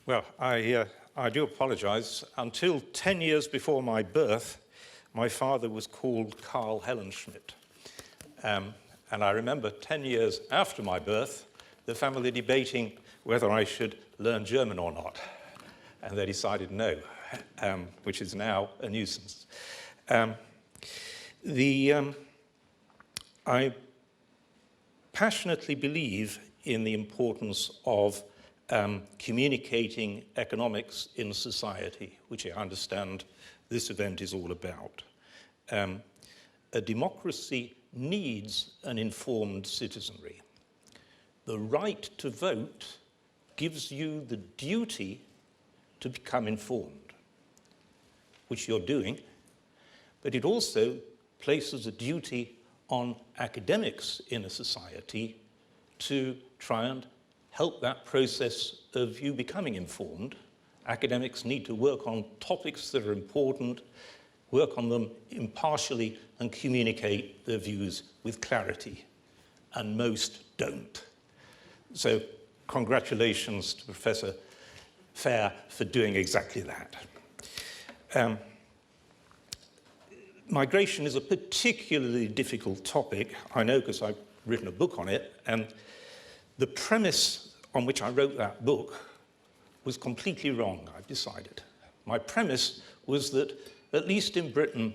Well, I do apologize. Until 10 years before my birth, my father was called Karl Hellenschmidt. And I remember 10 years after my birth, the family debating whether I should learn German or not. And they decided no, which is now a nuisance. I passionately believe in the importance of communicating economics in society, which I understand this event is all about. A democracy needs an informed citizenry. The right to vote gives you the duty to become informed, which you're doing, but it also places a duty on academics in a society to try and help that process of you becoming informed. Academics need to work on topics that are important, work on them impartially, and communicate their views with clarity. And most don't. So congratulations to Professor Fair for doing exactly that. Migration is a particularly difficult topic, I know, because I've written a book on it, and the premise on which I wrote that book was completely wrong, I've decided. My premise was that, at least in Britain,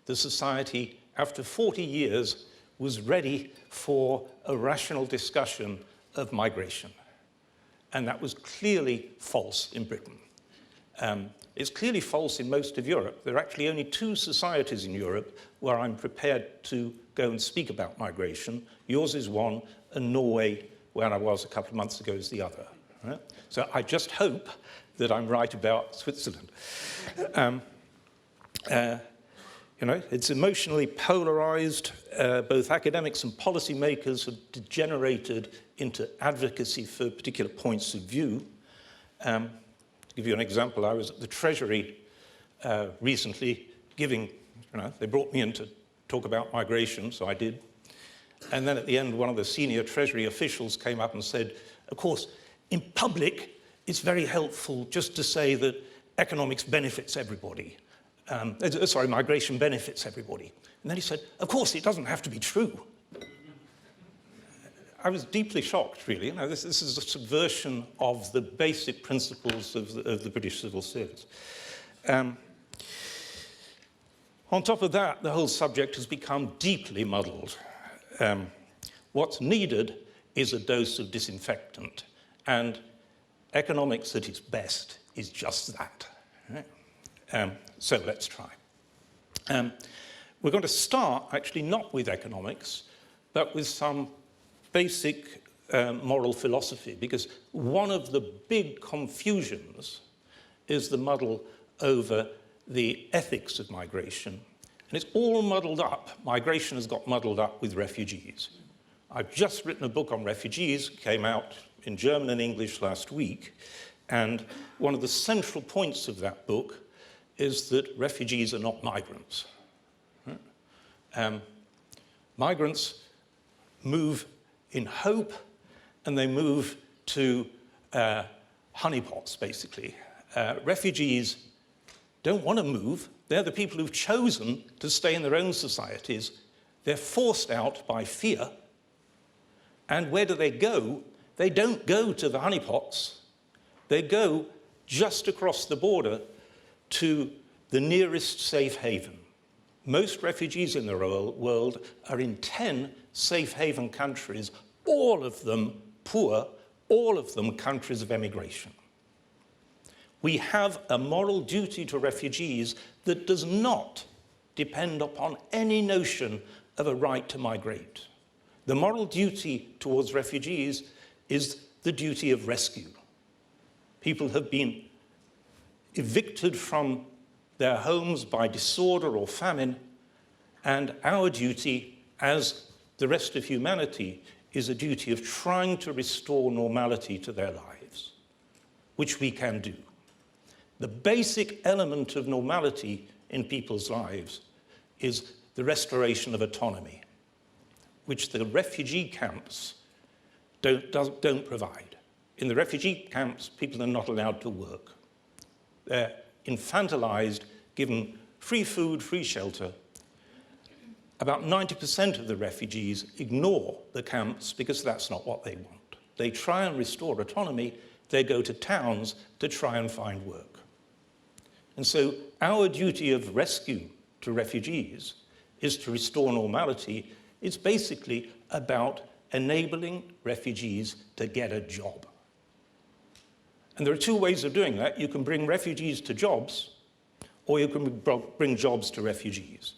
the society, after 40 years, was ready for a rational discussion of migration. And that was clearly false in Britain. It's clearly false in most of Europe. There are actually only two societies in Europe where I'm prepared to go and speak about migration. Yours is one, and Norway, where I was a couple of months ago, is the other. Right? So I just hope that I'm right about Switzerland. You know, it's emotionally polarized. Both academics and policymakers have degenerated into advocacy for particular points of view. To give you an example, I was at the Treasury recently giving, they brought me in to talk about migration, so I did. And then at the end, one of the senior Treasury officials came up and said, of course, in public, it's very helpful just to say that economics benefits everybody. Migration benefits everybody. And then he said, of course, it doesn't have to be true. I was deeply shocked, really. This is a subversion of the basic principles of the British civil service. On top of that, the whole subject has become deeply muddled. What's needed is a dose of disinfectant. And economics at its best is just that. Right? So let's try. We're going to start, actually, not with economics, but with some basic moral philosophy, because one of the big confusions is the muddle over the ethics of migration. And it's all muddled up. Migration has got muddled up with refugees. I've just written a book on refugees, came out in German and English last week, and one of the central points of that book is that refugees are not migrants. Migrants move in hope, and they move to honeypots, basically. Refugees don't want to move. They're the people who've chosen to stay in their own societies. They're forced out by fear. And where do they go? They don't go to the honeypots. They go just across the border to the nearest safe haven. Most refugees in the world are in 10 safe haven countries, all of them poor, all of them countries of emigration. We have a moral duty to refugees that does not depend upon any notion of a right to migrate. The moral duty towards refugees is the duty of rescue. People have been evicted from their homes by disorder or famine, and our duty, as the rest of humanity, is a duty of trying to restore normality to their lives, which we can do. The basic element of normality in people's lives is the restoration of autonomy, which the refugee camps don't provide. in the refugee camps, people are not allowed to work. They're infantilized, given free food, free shelter. About 90% of the refugees ignore the camps because that's not what they want. They try and restore autonomy. They go to towns to try and find work. And so our duty of rescue to refugees is to restore normality. It's basically about enabling refugees to get a job. And there are two ways of doing that. You can bring refugees to jobs, or you can bring jobs to refugees.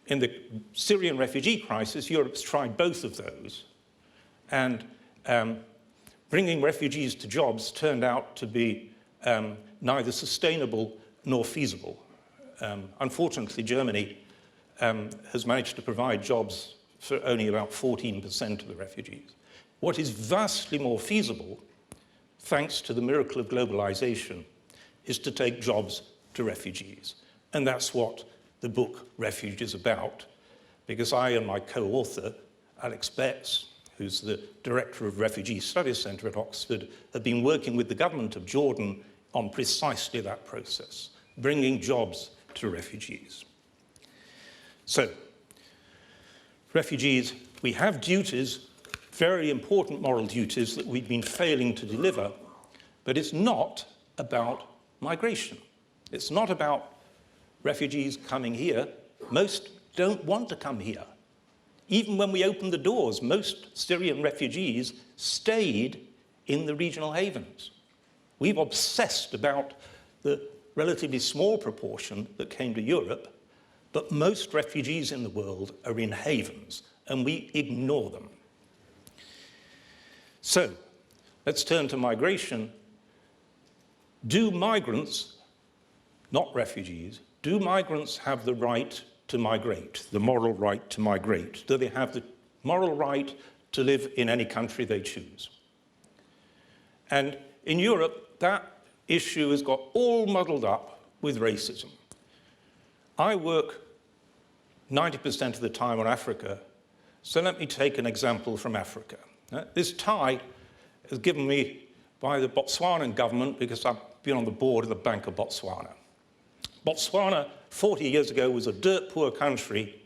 In the Syrian refugee crisis, Europe's tried both of those. And bringing refugees to jobs turned out to be neither sustainable nor feasible. Unfortunately, Germany has managed to provide jobs for only about 14% of the refugees. What is vastly more feasible, thanks to the miracle of globalization, is to take jobs to refugees. And that's what the book Refuge is about, because I and my co-author, Alex Betts, who's the director of Refugee Studies Centre at Oxford, have been working with the government of Jordan on precisely that process, bringing jobs to refugees. So, refugees, we have duties, very important moral duties that we've been failing to deliver, but it's not about migration. It's not about refugees coming here. Most don't want to come here. Even when we opened the doors, most Syrian refugees stayed in the regional havens. We've obsessed about the relatively small proportion that came to Europe, but most refugees in the world are in havens, and we ignore them. So, let's turn to migration. Do migrants, not refugees, do migrants have the right to migrate, the moral right to migrate? Do they have the moral right to live in any country they choose? And in Europe, that issue has got all muddled up with racism. I work 90% of the time on Africa, so let me take an example from Africa. This tie is given me by the Botswanan government because I've been on the board of the Bank of Botswana. Botswana, 40 years ago, was a dirt poor country.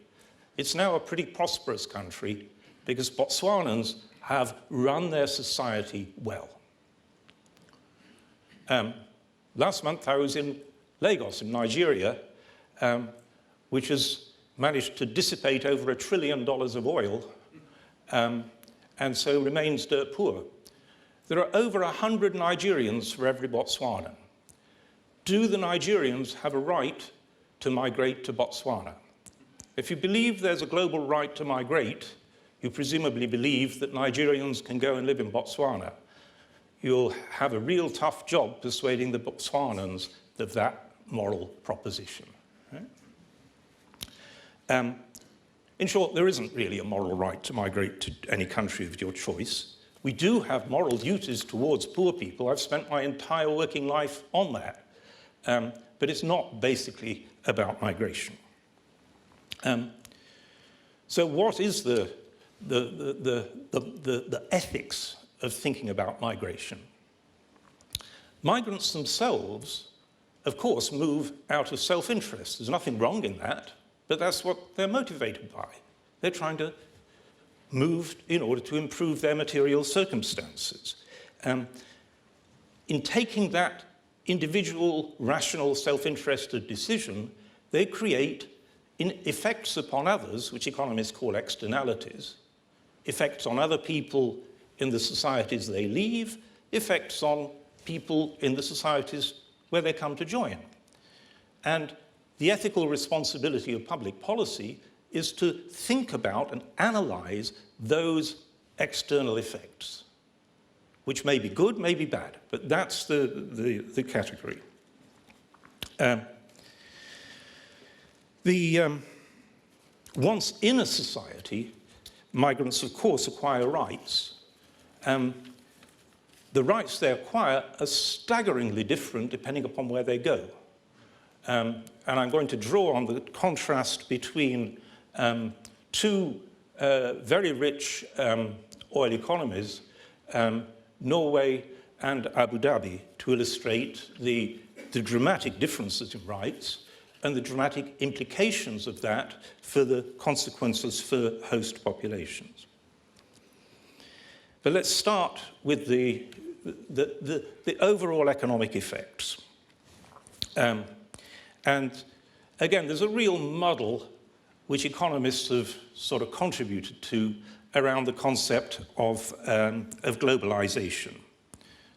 It's now a pretty prosperous country because Botswanans have run their society well. Last month, I was in Lagos, in Nigeria, which has managed to dissipate over $1 trillion of oil, and so remains dirt poor. There are over 100 Nigerians for every Botswanan. Do the Nigerians have a right to migrate to Botswana? If you believe there's a global right to migrate, you presumably believe that Nigerians can go and live in Botswana. You'll have a real tough job persuading the Botswanans of that moral proposition. Right? In short, there isn't really a moral right to migrate to any country of your choice. We do have moral duties towards poor people. I've spent my entire working life on that. But it's not basically about migration. So what is the ethics of thinking about migration? Migrants themselves, of course, move out of self-interest. There's nothing wrong in that, but that's what they're motivated by. They're trying to move in order to improve their material circumstances. In taking that individual, rational, self-interested decision, they create effects upon others, which economists call externalities, effects on other people in the societies they leave, effects on people in the societies where they come to join. And the ethical responsibility of public policy is to think about and analyze those external effects, which may be good, may be bad, but that's the category. Once in a society, migrants, of course, acquire rights. The rights they acquire are staggeringly different depending upon where they go. And I'm going to draw on the contrast between two very rich oil economies, Norway, and Abu Dhabi to illustrate the dramatic differences in rights and the dramatic implications of that for the consequences for host populations. But let's start with the overall economic effects. And again, there's a real muddle which economists have sort of contributed to around the concept of globalization.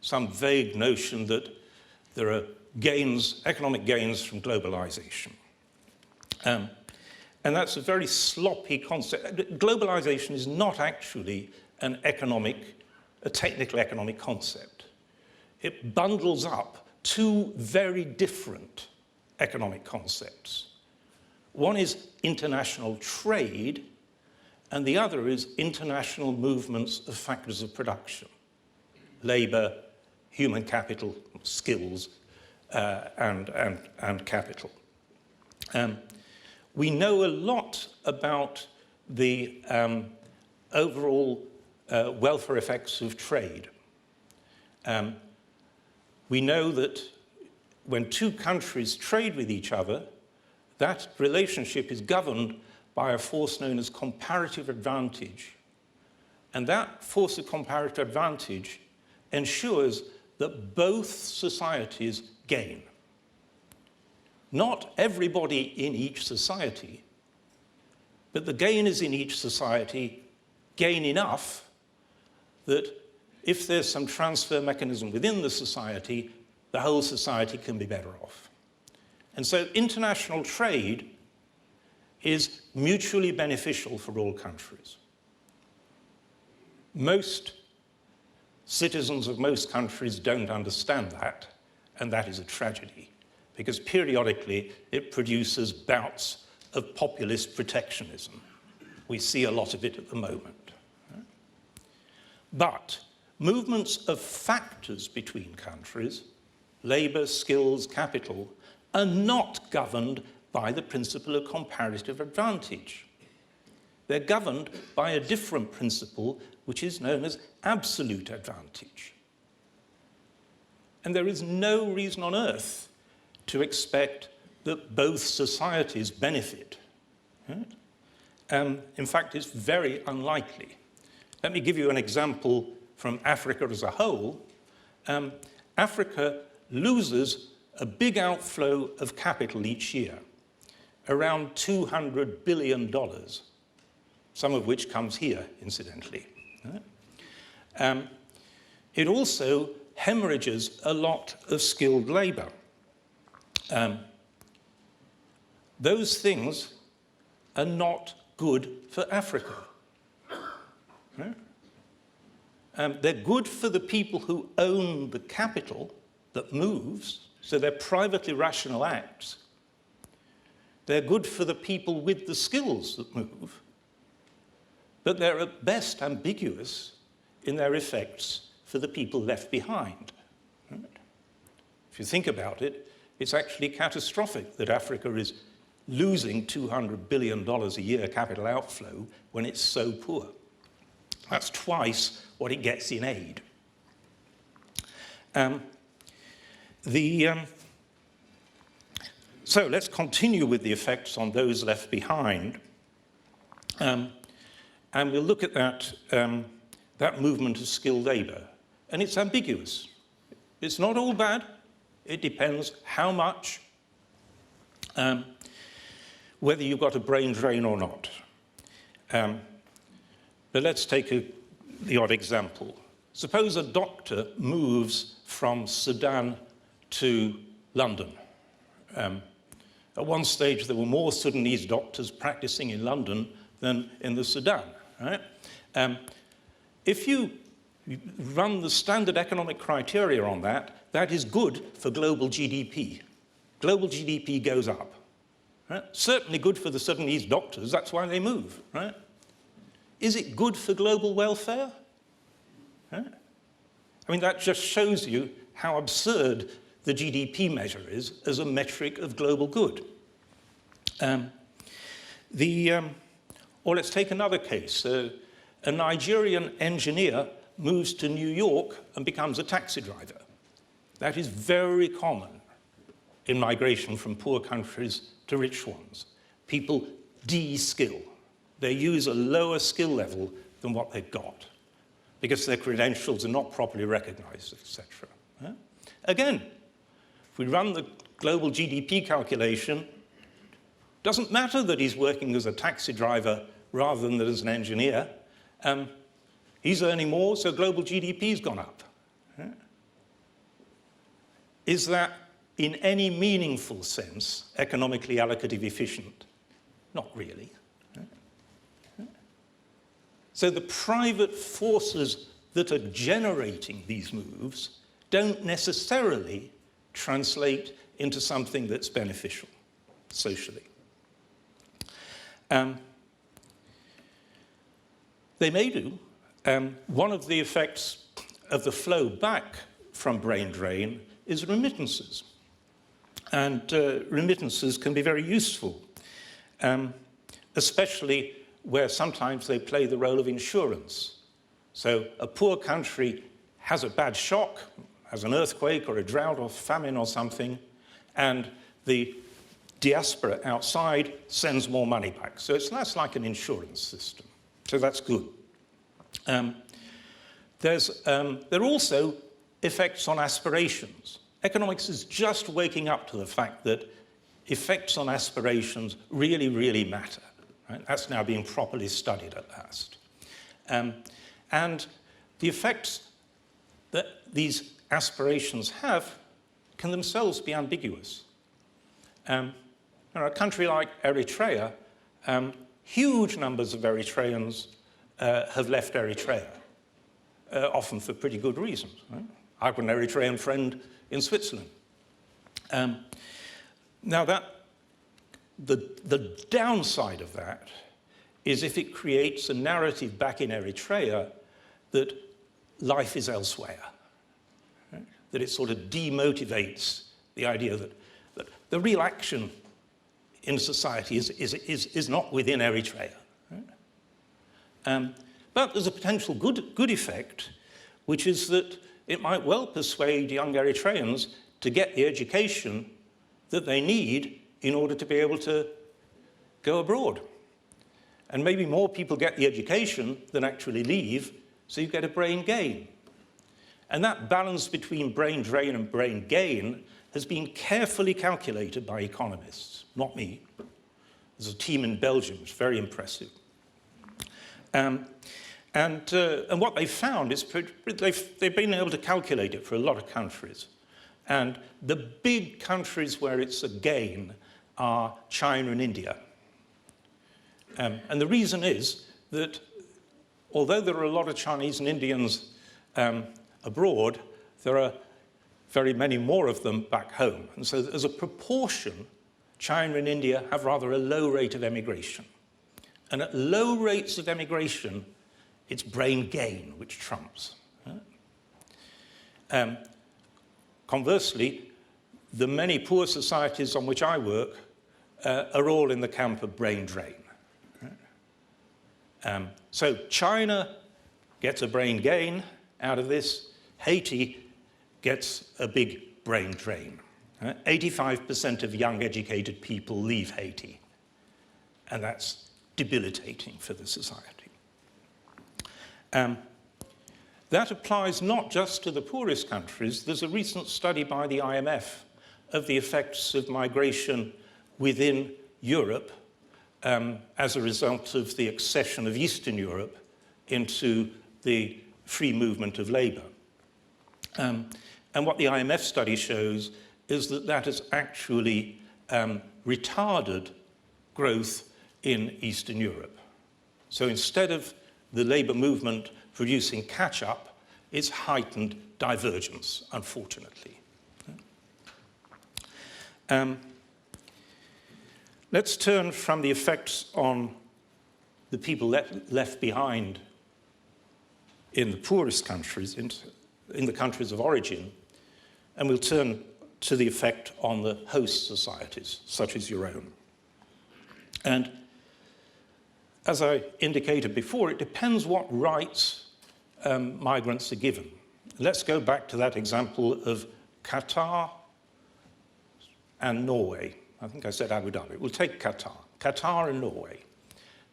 Some vague notion that there are gains, economic gains from globalization. And that's a very sloppy concept. Globalization is not actually a technical economic concept. It bundles up two very different economic concepts. One is international trade, and the other is international movements of factors of production, labor, human capital, skills, and capital. We know a lot about the overall welfare effects of trade. We know that when two countries trade with each other, that relationship is governed by a force known as comparative advantage. And that force of comparative advantage ensures that both societies gain. Not everybody in each society, but the gainers in each society gain enough that if there's some transfer mechanism within the society, the whole society can be better off. And so international trade is mutually beneficial for all countries. Most citizens of most countries don't understand that, and that is a tragedy, because periodically it produces bouts of populist protectionism. We see a lot of it at the moment. But movements of factors between countries, labor, skills, capital, are not governed by the principle of comparative advantage. They're governed by a different principle, which is known as absolute advantage. And there is no reason on earth to expect that both societies benefit. Right? In fact, it's very unlikely. Let me give you an example from Africa as a whole. Africa loses a big outflow of capital each year, around $200 billion, some of which comes here, incidentally. It also hemorrhages a lot of skilled labor. Those things are not good for Africa. They're good for the people who own the capital that moves, so they're privately rational acts. They're good for the people with the skills that move, but they're at best ambiguous in their effects for the people left behind. Right? If you think about it, it's actually catastrophic that Africa is losing $200 billion a year capital outflow when it's so poor. That's twice what it gets in aid. So let's continue with the effects on those left behind. And we'll look at that movement of skilled labor. And it's ambiguous. It's not all bad. It depends how much, whether you've got a brain drain or not. But let's take the odd example. Suppose a doctor moves from Sudan to London. At one stage, there were more Sudanese doctors practicing in London than in the Sudan. Right? If you run the standard economic criteria on that, that is good for global GDP. Global GDP goes up. Right? Certainly good for the Sudanese doctors, that's why they move. Right? Is it good for global welfare? Right? I mean, that just shows you how absurd the GDP measure is as a metric of global good. Or let's take another case. A Nigerian engineer moves to New York and becomes a taxi driver. That is very common in migration from poor countries to rich ones. People de-skill. They use a lower skill level than what they've got because their credentials are not properly recognized, etc. Again, if we run the global GDP calculation, doesn't matter that he's working as a taxi driver rather than as an engineer. He's earning more, so global GDP's gone up. Is that, in any meaningful sense, economically allocative efficient? Not really. So the private forces that are generating these moves don't necessarily translate into something that's beneficial socially. They may do. One of the effects of the flow back from brain drain is remittances. And remittances can be very useful, especially where sometimes they play the role of insurance. So a poor country has a bad shock, has an earthquake or a drought or famine or something, and the diaspora outside sends more money back. So it's less like an insurance system. So that's good. There are also effects on aspirations. Economics is just waking up to the fact that effects on aspirations really, really matter. Right? That's now being properly studied at last. And the effects that these aspirations have can themselves be ambiguous. A country like Eritrea, huge numbers of Eritreans have left Eritrea, often for pretty good reasons. Right? I've got an Eritrean friend in Switzerland. Now, the downside of that is if it creates a narrative back in Eritrea that life is elsewhere, right? That it sort of demotivates the idea that the real action in society is not within Eritrea. Right? But there's a potential good effect, which is that it might well persuade young Eritreans to get the education that they need in order to be able to go abroad. And maybe more people get the education than actually leave, so you get a brain gain. And that balance between brain drain and brain gain has been carefully calculated by economists, not me. There's a team in Belgium, it's very impressive. And what they found is they've been able to calculate it for a lot of countries. And the big countries where it's a gain are China and India. And the reason is that although there are a lot of Chinese and Indians abroad, there are very many more of them back home. And so as a proportion, China and India have rather a low rate of emigration. And at low rates of emigration, it's brain gain which trumps. Conversely, the many poor societies on which I work are all in the camp of brain drain. So China gets a brain gain out of this. Haiti gets a big brain drain. 85% of young educated people leave Haiti, and that's debilitating for the society. That applies not just to the poorest countries. There's a recent study by the IMF of the effects of migration within Europe as a result of the accession of Eastern Europe into the free movement of labour. And what the IMF study shows is that that has actually retarded growth in Eastern Europe. So instead of the labour movement producing catch-up, it's heightened divergence, unfortunately. Let's turn from the effects on the people left behind in the poorest countries, in the countries of origin, and we'll turn to the effect on the host societies, such as your own. And as I indicated before, it depends what rights migrants are given. Let's go back to that example of Qatar and Norway. I think I said Abu Dhabi. We'll take Qatar. Qatar and Norway.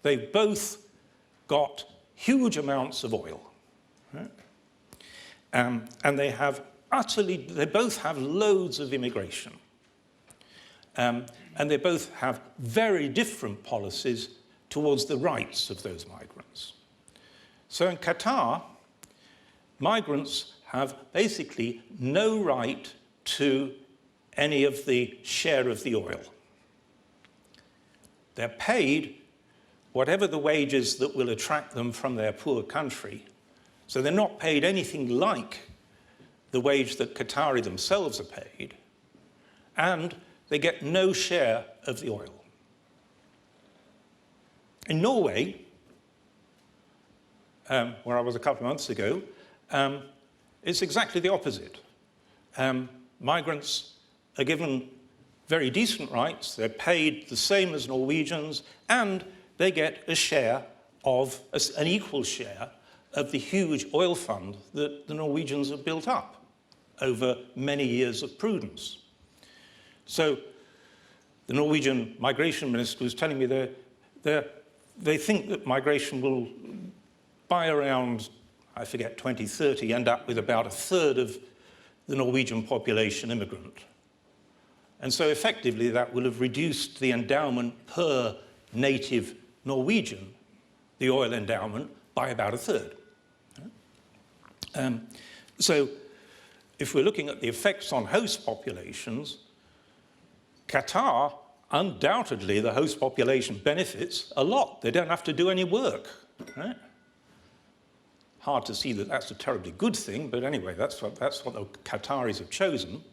They've both got huge amounts of oil. Right? And they both have loads of immigration. And they both have very different policies towards the rights of those migrants. So in Qatar, migrants have basically no right to any of the share of the oil. They're paid whatever the wages that will attract them from their poor country. So they're not paid anything like the wage that Qatari themselves are paid, and they get no share of the oil. In Norway, where I was a couple of months ago, it's exactly the opposite. Migrants are given very decent rights, they're paid the same as Norwegians, and they get a share of, an equal share of the huge oil fund that the Norwegians have built up over many years of prudence. So the Norwegian migration minister was telling me they think that migration will, by around, I forget, 2030, end up with about a third of the Norwegian population immigrant. And so effectively that will have reduced the endowment per native Norwegian, the oil endowment, by about a third. So if we're looking at the effects on host populations, Qatar, undoubtedly the host population benefits a lot. They don't have to do any work. Right? Hard to see that that's a terribly good thing, but anyway, that's what the Qataris have chosen.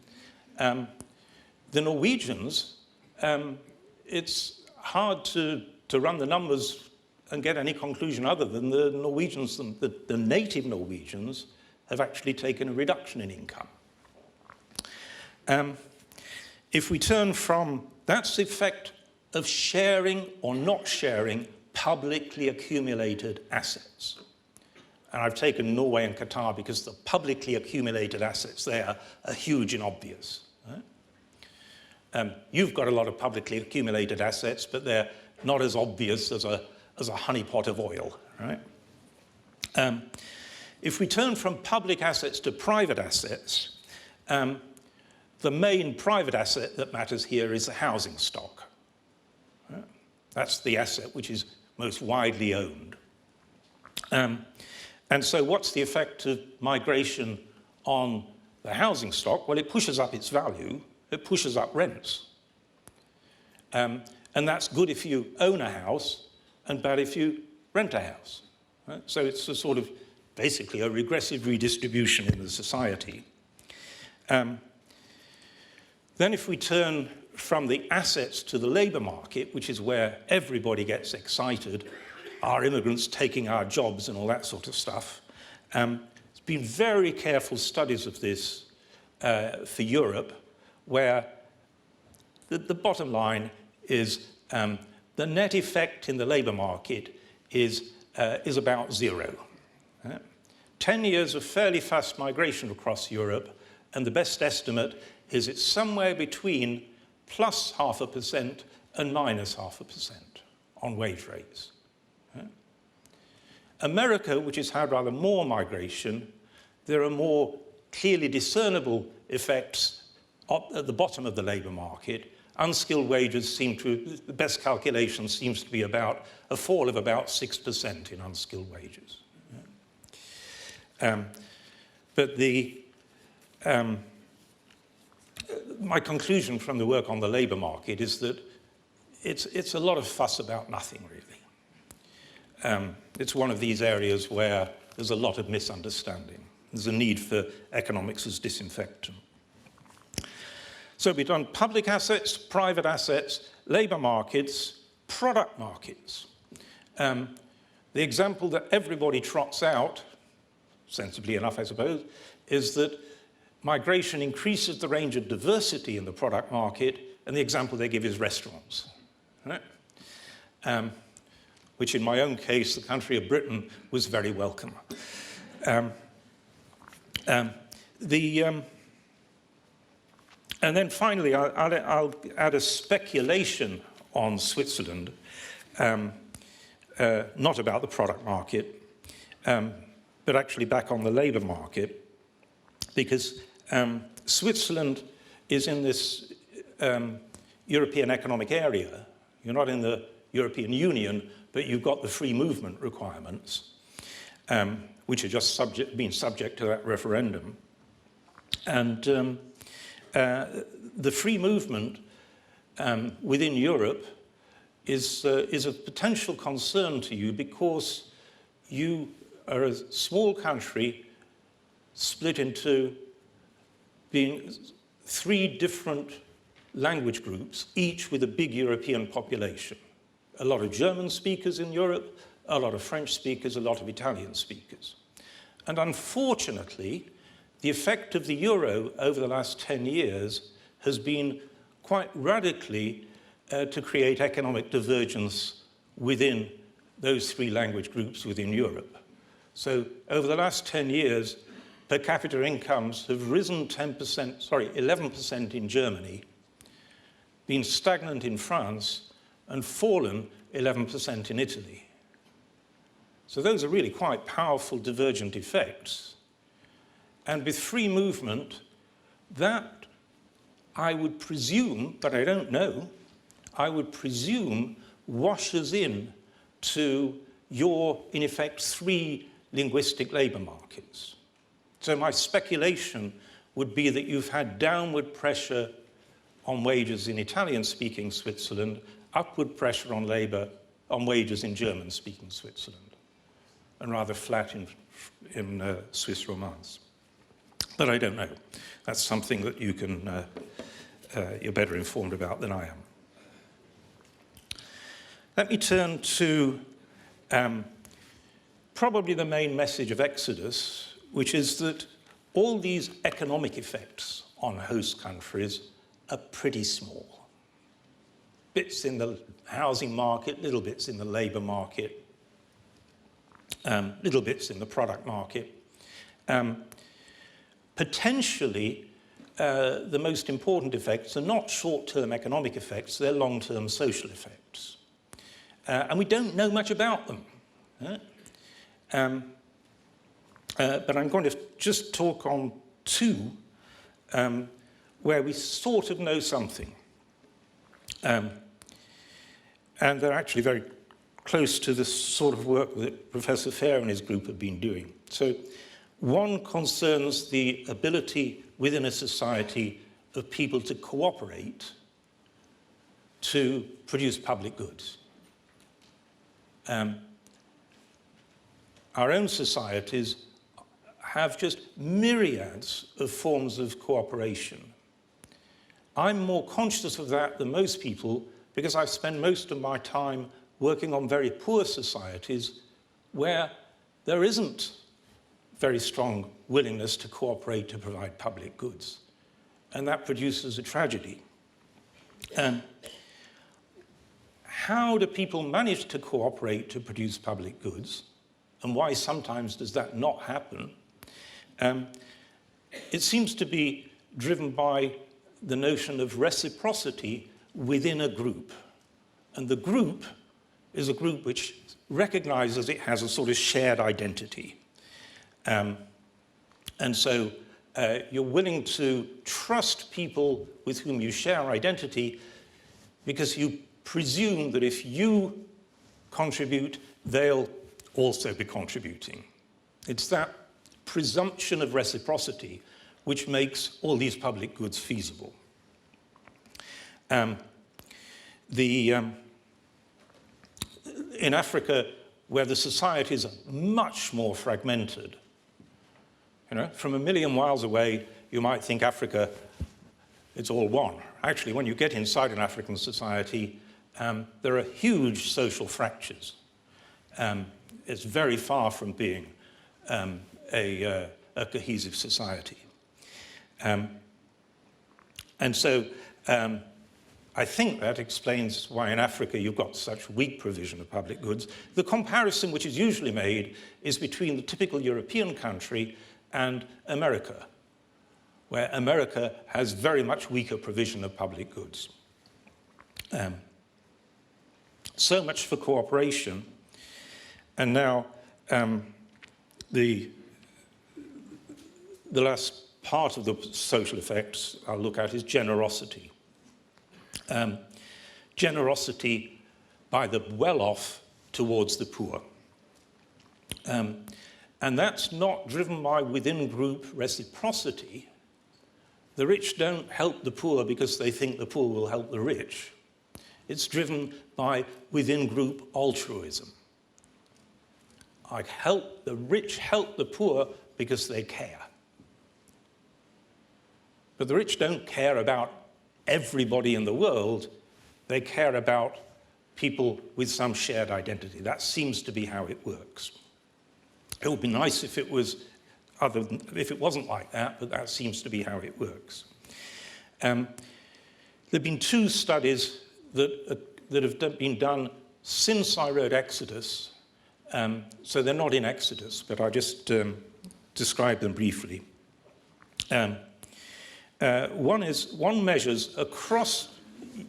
The Norwegians, it's hard to run the numbers and get any conclusion other than the Norwegians, the native Norwegians, have actually taken a reduction in income. If we turn from, that's the effect of sharing or not sharing publicly accumulated assets. And I've taken Norway and Qatar because the publicly accumulated assets there are huge and obvious. Right? You've got a lot of publicly accumulated assets, but they're not as obvious as a honeypot of oil. Right? If we turn from public assets to private assets, the main private asset that matters here is the housing stock. Right? That's the asset which is most widely owned. And so what's the effect of migration on the housing stock? Well, it pushes up its value, it pushes up rents. And that's good if you own a house and bad if you rent a house. Right? So it's a sort of, basically a regressive redistribution in the society. Then if we turn from the assets to the labour market, which is where everybody gets excited, our immigrants taking our jobs and all that sort of stuff. There's been very careful studies of this for Europe, where the bottom line is the net effect in the labour market is about zero. 10 years of fairly fast migration across Europe, and the best estimate is it's somewhere between plus 0.5% and minus 0.5% on wage rates. America, which has had rather more migration, there are more clearly discernible effects at the bottom of the labour market. Unskilled wages seem to, the best calculation seems to be about a fall of about 6% in unskilled wages. But my conclusion from the work on the labour market is that it's a lot of fuss about nothing, really. It's one of these areas where there's a lot of misunderstanding. There's a need for economics as disinfectant. So we've done public assets, private assets, labour markets, product markets. The example that everybody trots out, sensibly enough, I suppose, is that migration increases the range of diversity in the product market, and the example they give is restaurants. Right? Which in my own case, the country of Britain, was very welcome. And then finally, I'll add a speculation on Switzerland, not about the product market, but actually back on the labour market, because Switzerland is in this European economic area. You're not in the European Union, but you've got the free movement requirements, which are just being subject to that referendum. And the free movement within Europe is a potential concern to you because you are a small country split into being 3 different language groups, each with a big European population. A lot of German speakers in Europe, a lot of French speakers, a lot of Italian speakers. And unfortunately, the effect of the euro over the last 10 years has been quite radically to create economic divergence within those 3 language groups within Europe. So over the last 10 years, per capita incomes have risen 11% in Germany, been stagnant in France, and fallen 11% in Italy. So those are really quite powerful divergent effects. And with free movement, that, I would presume, but I don't know, I would presume washes in to your, in effect, 3 linguistic labour markets. So my speculation would be that you've had downward pressure on wages in Italian-speaking Switzerland, upward pressure on wages in German-speaking Switzerland, and rather flat in Swiss Romance. But I don't know. That's something that you can, you're better informed about than I am. Let me turn to probably the main message of Exodus, which is that all these economic effects on host countries are pretty small. Bits in the housing market, little bits in the labour market, little bits in the product market. Potentially, the most important effects are not short-term economic effects, they're long-term social effects. And we don't know much about them. But I'm going to just talk on 2 where we sort of know something. And they're actually very close to the sort of work that Professor Fair and his group have been doing. So one concerns the ability within a society of people to cooperate to produce public goods. Our own societies have just myriads of forms of cooperation. I'm more conscious of that than most people because I spend most of my time working on very poor societies where there isn't very strong willingness to cooperate to provide public goods. And that produces a tragedy. How do people manage to cooperate to produce public goods? And why sometimes does that not happen? It seems to be driven by the notion of reciprocity within a group. And the group is a group which recognizes it has a sort of shared identity. And so you're willing to trust people with whom you share identity because you presume that if you contribute, they'll also be contributing. It's that presumption of reciprocity which makes all these public goods feasible. In Africa, where the societies are much more fragmented, from a million miles away, you might think Africa, it's all one. Actually, when you get inside an African society, there are huge social fractures. It's very far from being a cohesive society. And so I think that explains why in Africa you've got such weak provision of public goods. The comparison which is usually made is between the typical European country and America, where America has very much weaker provision of public goods. So much for cooperation. And now the last part of the social effects I'll look at is generosity. Generosity by the well-off towards the poor. And that's not driven by within-group reciprocity. The rich don't help the poor because they think the poor will help the rich. It's driven by within-group altruism. The rich help the poor because they care. But the rich don't care about everybody in the world. They care about people with some shared identity. That seems to be how it works. It would be nice if it wasn't like that, but that seems to be how it works. There have been 2 studies that have been done since I wrote Exodus. So they're not in Exodus, but I'll just describe them briefly. One measures across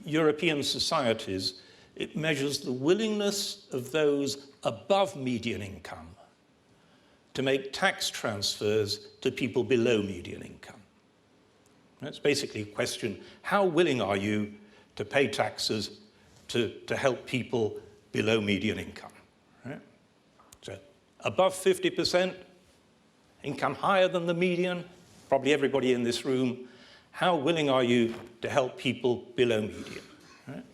European societies, it measures the willingness of those above median income to make tax transfers to people below median income. That's basically a question, how willing are you to pay taxes to help people below median income? Right? So above 50%, income higher than the median, probably everybody in this room, how willing are you to help people below median? Right?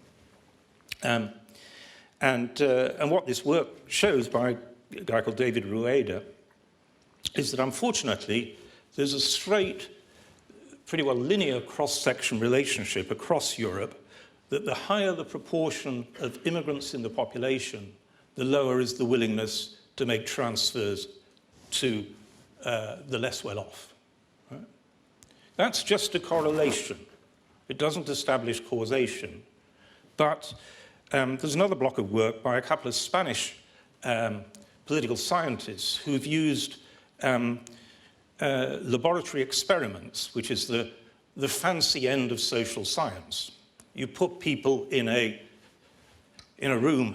And what this work shows by a guy called David Rueda is that unfortunately there's a straight, pretty well linear cross-section relationship across Europe, that the higher the proportion of immigrants in the population, the lower is the willingness to make transfers to the less well-off. Right? That's just a correlation. It doesn't establish causation. But there's another block of work by a couple of Spanish political scientists who've used laboratory experiments, which is the fancy end of social science. You put people in a room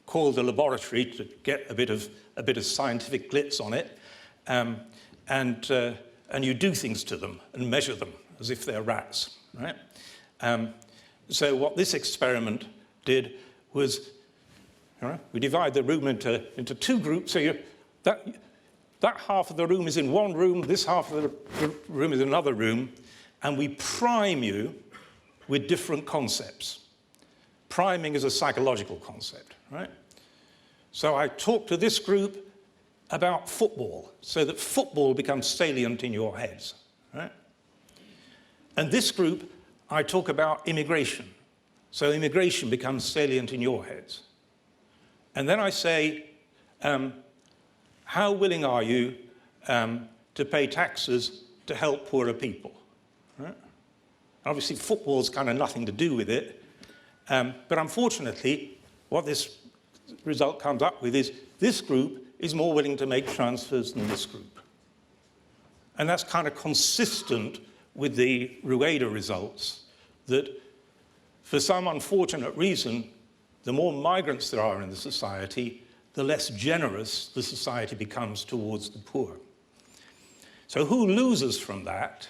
called a laboratory to get a bit of scientific glitz on it, and you do things to them and measure them as if they're rats, right? So what this experiment did was, we divide the room into 2 groups. So that half of the room is in one room, this half of the room is in another room, and we prime you with different concepts. Priming is a psychological concept, right? So I talk to this group about football, so that football becomes salient in your heads, right? And this group, I talk about immigration, so immigration becomes salient in your heads. And then I say, how willing are you to pay taxes to help poorer people? Right? Obviously, football's kind of nothing to do with it. But unfortunately, what this result comes up with is this group is more willing to make transfers than this group. And that's kind of consistent with the Rueda results, that for some unfortunate reason, the more migrants there are in the society, the less generous the society becomes towards the poor. So who loses from that?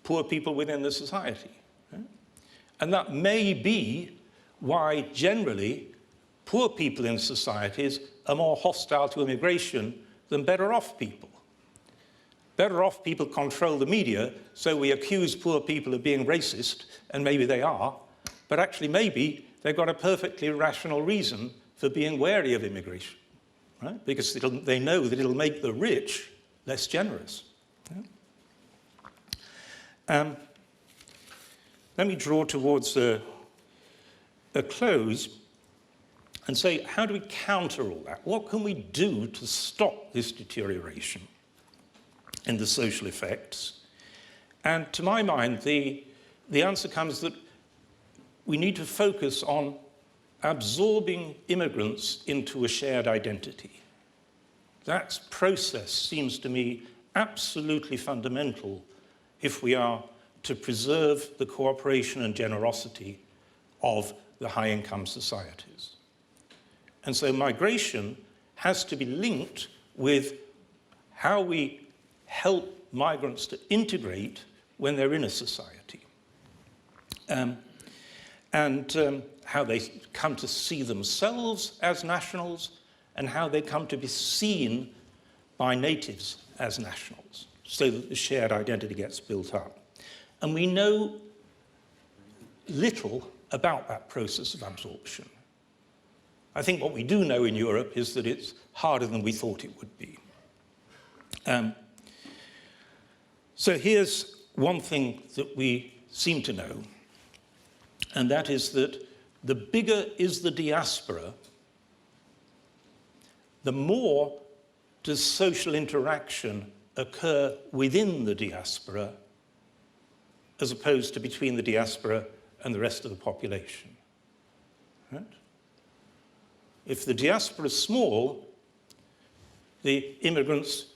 Poor people within the society. Right? And that may be why generally poor people in societies are more hostile to immigration than better off people. Better off people control the media, so we accuse poor people of being racist, and maybe they are, but actually maybe they've got a perfectly rational reason for being wary of immigration, right? Because they know that it'll make the rich less generous. Yeah? Let me draw towards a close and say, how do we counter all that? What can we do to stop this deterioration in the social effects? And to my mind, the the answer comes that we need to focus on absorbing immigrants into a shared identity. That process seems to me absolutely fundamental if we are to preserve the cooperation and generosity of the high-income societies. And so migration has to be linked with how we help migrants to integrate when they're in a society. How they come to see themselves as nationals and how they come to be seen by natives as nationals, so that the shared identity gets built up. And we know little about that process of absorption. I think what we do know in Europe is that it's harder than we thought it would be. So here's one thing that we seem to know, and that is that the bigger is the diaspora, the more does social interaction occur within the diaspora as opposed to between the diaspora and the rest of the population. Right? If the diaspora is small, the immigrants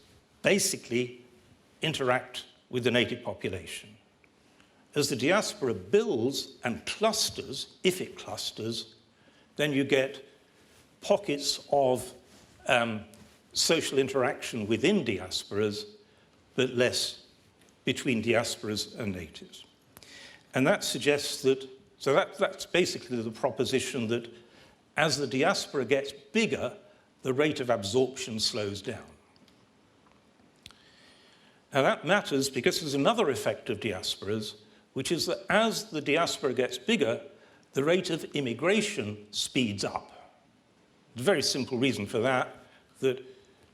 basically interact with the native population. As the diaspora builds and clusters, if it clusters, then you get pockets of social interaction within diasporas, but less between diasporas and natives. And that suggests that, so that's basically the proposition that as the diaspora gets bigger, the rate of absorption slows down. Now that matters because there's another effect of diasporas, which is that as the diaspora gets bigger, the rate of immigration speeds up. There's a very simple reason for that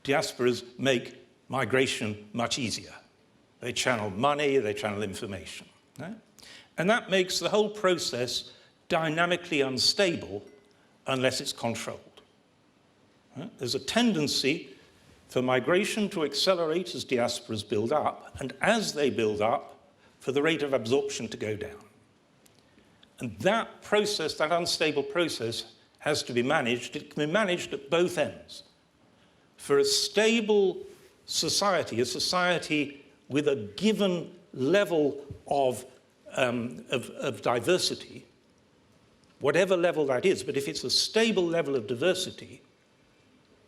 diasporas make migration much easier. They channel money, they channel information. Right? And that makes the whole process dynamically unstable unless it's controlled. Right? There's a tendency for migration to accelerate as diasporas build up, and as they build up, for the rate of absorption to go down. And that process, that unstable process, has to be managed. It can be managed at both ends. For a stable society, a society with a given level of diversity, whatever level that is, but if it's a stable level of diversity,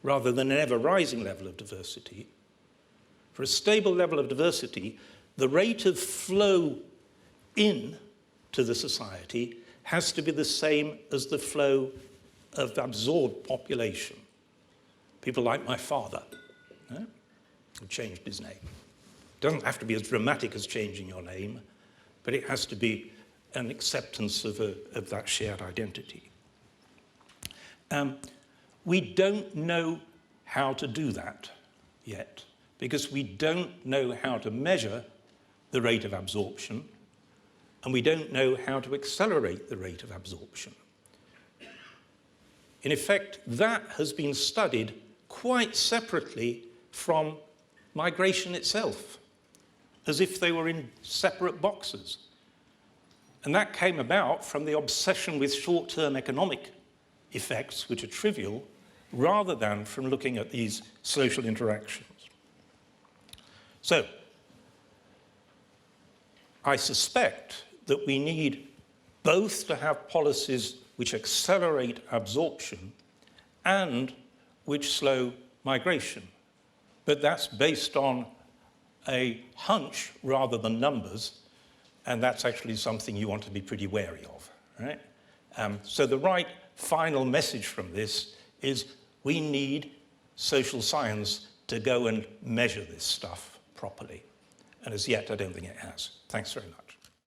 rather than an ever-rising level of diversity, for a stable level of diversity, the rate of flow in to the society has to be the same as the flow of absorbed population. People like my father, who changed his name. It doesn't have to be as dramatic as changing your name, but it has to be an acceptance of that shared identity. We don't know how to do that yet, because we don't know how to measure the rate of absorption, and we don't know how to accelerate the rate of absorption. In effect, that has been studied quite separately from migration itself, as if they were in separate boxes. And that came about from the obsession with short-term economic effects, which are trivial, rather than from looking at these social interactions. So, I suspect that we need both to have policies which accelerate absorption and which slow migration. But that's based on a hunch rather than numbers, and that's actually something you want to be pretty wary of, right? So the right final message from this is we need social science to go and measure this stuff properly. And as yet, I don't think it has. Thanks very much.